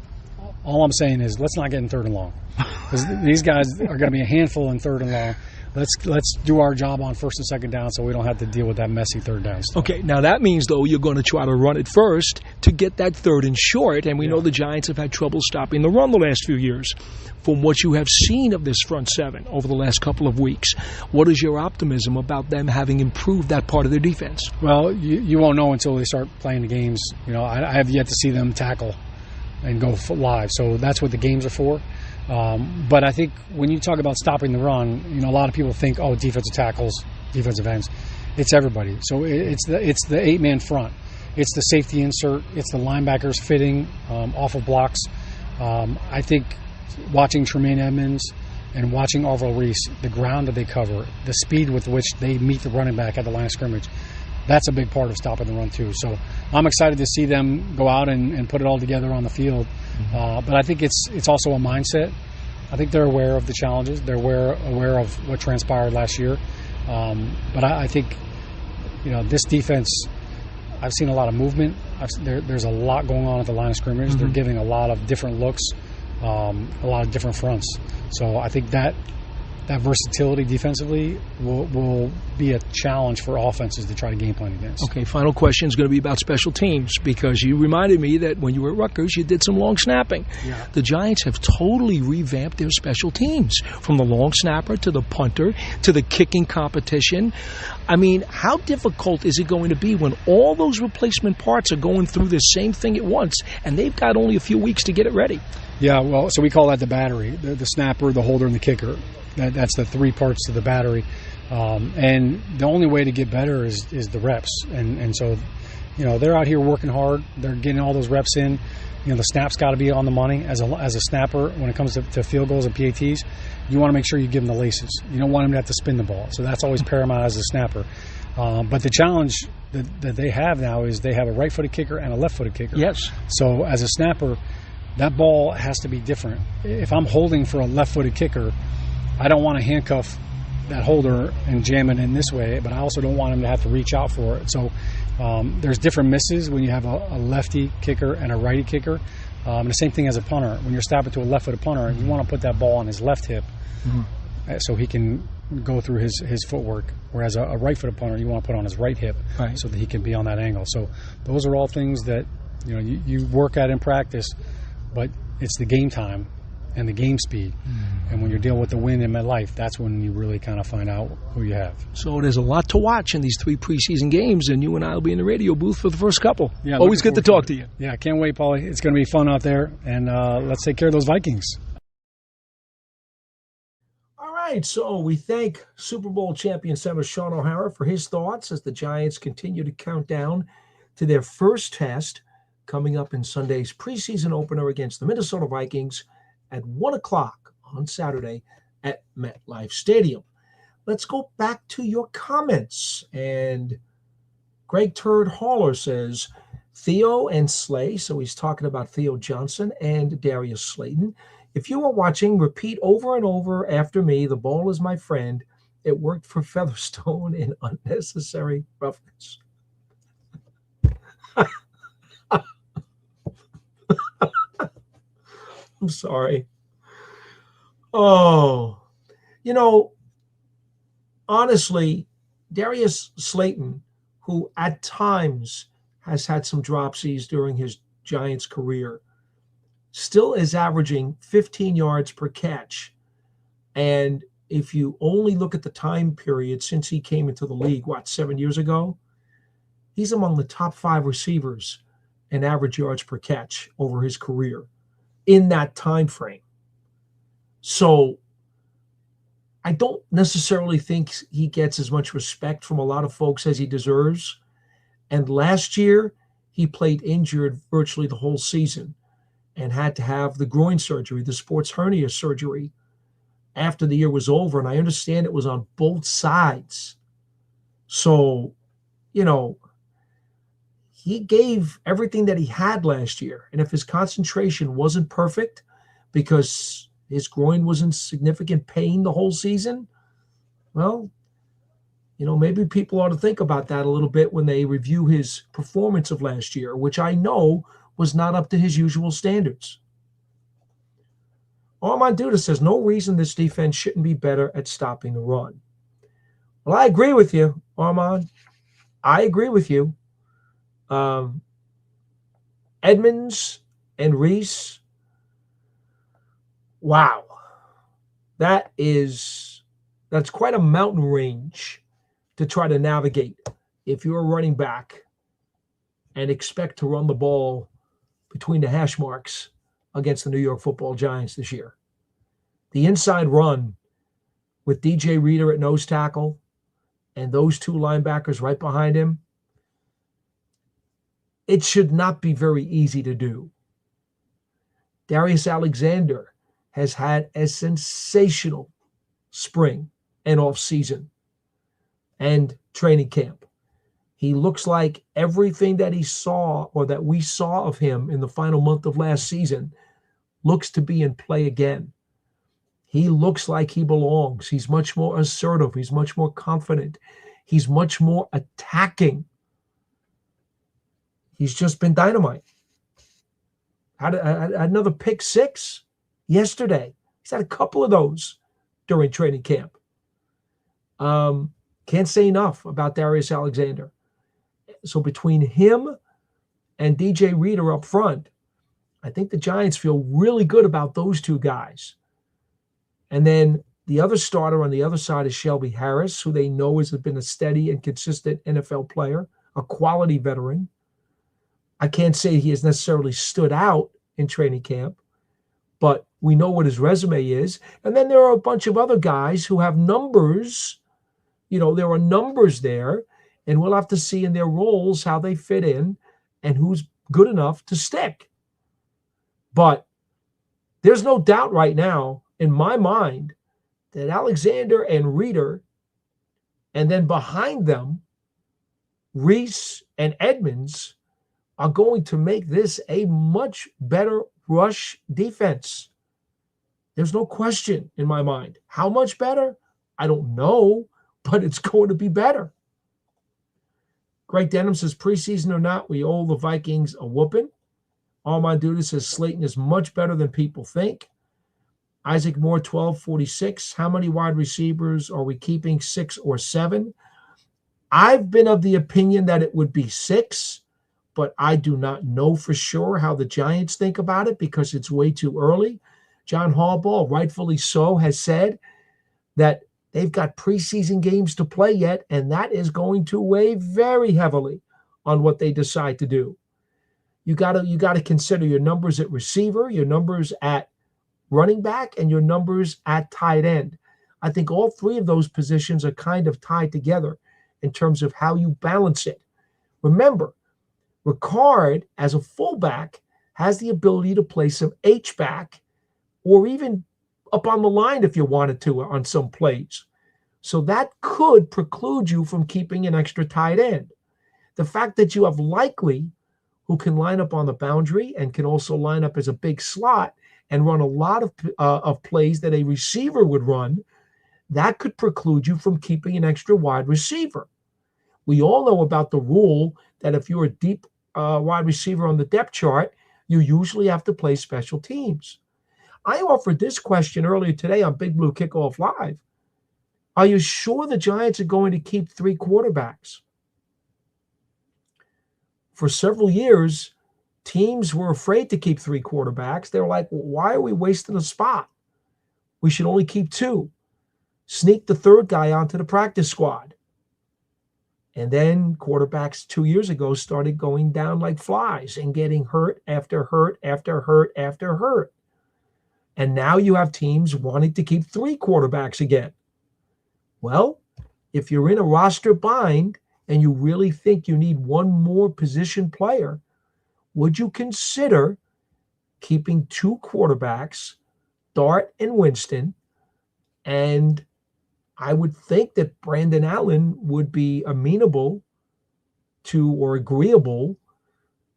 B: all I'm saying is let's not get in third and long, because these guys are going to be a handful in third and long. Let's do our job on first and second down, so we don't have to deal with that messy third down stuff.
C: Okay, now that means, though, you're going to try to run it first to get that third and short, and we know the Giants have had trouble stopping the run the last few years. From what you have seen of this front 7 over the last couple of weeks, what is your optimism about them having improved that part of their defense?
B: Well, you won't know until they start playing the games. I have yet to see them tackle and go live, so that's what the games are for. But I think when you talk about stopping the run, a lot of people think, oh, defensive tackles, defensive ends. It's everybody. So it's the 8-man front. It's the safety insert. It's the linebackers fitting off of blocks. I think watching Tremaine Edmonds and watching Arvell Reese, the ground that they cover, the speed with which they meet the running back at the line of scrimmage, that's a big part of stopping the run too. So I'm excited to see them go out and put it all together on the field. But I think it's also a mindset. I think they're aware of the challenges. They're aware of what transpired last year. But I think this defense, I've seen a lot of movement. There's a lot going on at the line of scrimmage. They're giving a lot of different looks, a lot of different fronts. So I think that versatility defensively will be a challenge for offenses to try to game plan against.
C: Okay, final question is going to be about special teams, because you reminded me that when you were at Rutgers, you did some long snapping. Yeah. The Giants have totally revamped their special teams, from the long snapper to the punter to the kicking competition. I mean, how difficult is it going to be when all those replacement parts are going through the same thing at once, and they've got only a few weeks to get it ready?
B: Yeah, well, so we call that the battery, the snapper, the holder, and the kicker. That's the 3 parts to the battery. And the only way to get better is the reps. And so, they're out here working hard. They're getting all those reps in. The snap's got to be on the money. As a snapper, when it comes to field goals and PATs, you want to make sure you give them the laces. You don't want them to have to spin the ball. So that's always paramount as a snapper. But the challenge that they have now is they have a right-footed kicker and a left-footed kicker.
C: Yes.
B: So as a snapper, that ball has to be different. If I'm holding for a left-footed kicker, I don't want to handcuff that holder and jam it in this way, but I also don't want him to have to reach out for it. So there's different misses when you have a lefty kicker and a righty kicker. And the same thing as a punter. When you're snapping to a left-footed punter, you want to put that ball on his left hip. so he can go through his footwork. Whereas a right-foot opponent, you want to put on his right hip so that he can be on that angle. So those are all things that you work at in practice, but it's the game time and the game speed. And when you're dealing with the wind in MetLife, that's when you really kind of find out who you have.
C: So there's a lot to watch in these 3 preseason games, and you and I will be in the radio booth for the first couple. Yeah, always good to talk to you.
B: Yeah, I can't wait, Paulie. It's going to be fun out there, and let's take care of those Vikings.
A: All right, so we thank Super Bowl champion center Shaun O'Hara for his thoughts as the Giants continue to count down to their first test coming up in Sunday's preseason opener against the Minnesota Vikings at 1 o'clock on Saturday at MetLife Stadium. Let's go back to your comments. And Greg Turd Haller says, Theo and Slay, so he's talking about Theo Johnson and Darius Slayton. If you are watching, repeat over and over after me, the ball is my friend. It worked for Featherstone in unnecessary roughness. I'm sorry. Oh, honestly, Darius Slayton, who at times has had some dropsies during his Giants career, still is averaging 15 yards per catch. And if you only look at the time period since he came into the league, 7 years ago, he's among the top 5 receivers in average yards per catch over his career in that time frame. So I don't necessarily think he gets as much respect from a lot of folks as he deserves. And last year, he played injured virtually the whole season and had to have the groin surgery, the sports hernia surgery, after the year was over. And I understand it was on both sides. So, he gave everything that he had last year. And if his concentration wasn't perfect because his groin was in significant pain the whole season, well, maybe people ought to think about that a little bit when they review his performance of last year, which I know was not up to his usual standards. Armand Duda says, no reason this defense shouldn't be better at stopping the run. Well, I agree with you, Armand. I agree with you. Edmonds and Reese, wow. That's quite a mountain range to try to navigate if you're a running back and expect to run the ball between the hash marks against the New York Football Giants this year. The inside run with DJ Reader at nose tackle and those 2 linebackers right behind him, it should not be very easy to do. Darius Alexander has had a sensational spring and off season and training camp. He looks like everything that he saw or that we saw of him in the final month of last season looks to be in play again. He looks like he belongs. He's much more assertive. He's much more confident. He's much more attacking. He's just been dynamite. Had another pick 6 yesterday. He's had a couple of those during training camp. Can't say enough about Darius Alexander. So between him and DJ Reader up front, I think the Giants feel really good about those 2 guys. And then the other starter on the other side is Shelby Harris, who they know has been a steady and consistent NFL player, a quality veteran. I can't say he has necessarily stood out in training camp, but we know what his resume is. And then there are a bunch of other guys who have numbers. There are numbers there, and we'll have to see in their roles how they fit in and who's good enough to stick. But there's no doubt right now in my mind that Alexander and Reader, and then behind them, Reese and Edmonds, are going to make this a much better rush defense. There's no question in my mind. How much better? I don't know, but it's going to be better. Greg Denham says, preseason or not, we owe the Vikings a whooping. Armand Duda says, Slayton is much better than people think. Isaac Moore, 1246. How many wide receivers are we keeping, 6 or 7? I've been of the opinion that it would be 6, but I do not know for sure how the Giants think about it because it's way too early. John Harbaugh, rightfully so, has said that they've got preseason games to play yet, and that is going to weigh very heavily on what they decide to do. You got to consider your numbers at receiver, your numbers at running back, and your numbers at tight end. I think all 3 of those positions are kind of tied together in terms of how you balance it. Remember, Ricard, as a fullback, has the ability to play some H-back or even up on the line if you wanted to on some plays. So that could preclude you from keeping an extra tight end. The fact that you have Likely, who can line up on the boundary and can also line up as a big slot and run a lot of plays that a receiver would run, that could preclude you from keeping an extra wide receiver. We all know about the rule that if you're a deep wide receiver on the depth chart, you usually have to play special teams. I offered this question earlier today on Big Blue Kickoff Live. Are you sure the Giants are going to keep 3 quarterbacks? For several years, teams were afraid to keep 3 quarterbacks. They were like, well, why are we wasting a spot? We should only keep 2. Sneak the 3rd guy onto the practice squad. And then quarterbacks 2 years ago started going down like flies and getting hurt after hurt after hurt after hurt. And now you have teams wanting to keep 3 quarterbacks again. Well, if you're in a roster bind and you really think you need 1 more position player, would you consider keeping 2 quarterbacks, Dart and Winston? And I would think that Brandon Allen would be amenable to or agreeable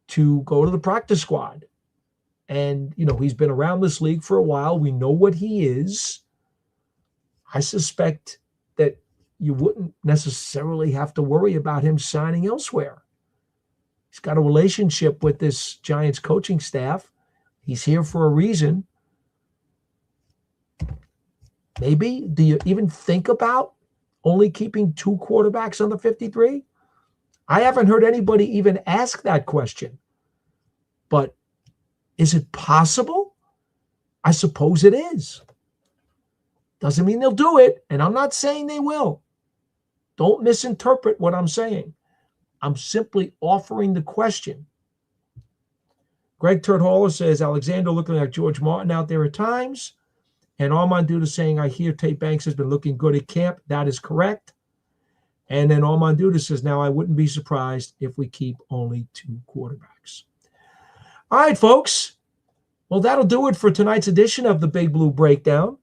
A: to go to the practice squad. And, he's been around this league for a while. We know what he is. I suspect that you wouldn't necessarily have to worry about him signing elsewhere. He's got a relationship with this Giants coaching staff. He's here for a reason. Maybe, do you even think about only keeping 2 quarterbacks on the 53? I haven't heard anybody even ask that question. But is it possible? I suppose it is. Doesn't mean they'll do it, and I'm not saying they will. Don't misinterpret what I'm saying. I'm simply offering the question. Greg Turd-Haller says, Alexander looking like George Martin out there at times. And Armand Duda saying, I hear Tate Banks has been looking good at camp. That is correct. And then Armand Duda says, now I wouldn't be surprised if we keep only 2 quarterbacks. All right, folks. Well, that'll do it for tonight's edition of the Big Blue Breakdown.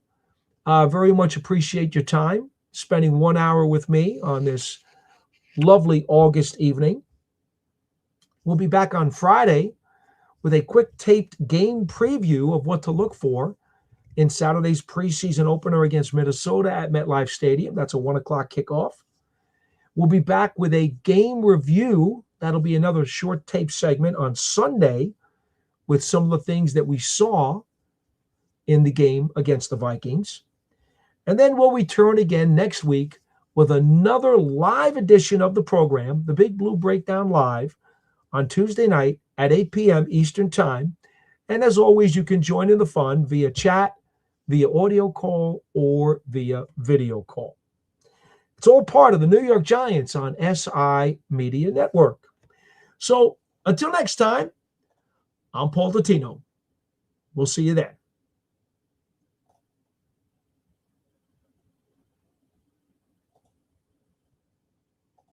A: Very much appreciate your time, spending 1 hour with me on this lovely August evening. We'll be back on Friday with a quick taped game preview of what to look for in Saturday's preseason opener against Minnesota at MetLife Stadium. That's a 1 o'clock kickoff. We'll be back with a game review. That'll be another short tape segment on Sunday with some of the things that we saw in the game against the Vikings. And then we'll return again next week with another live edition of the program, the Big Blue Breakdown Live, on Tuesday night at 8 p.m. Eastern Time. And as always, you can join in the fun via chat, via audio call, or via video call. It's all part of the New York Giants on SI Media Network. So until next time, I'm Paul Dottino. We'll see you then.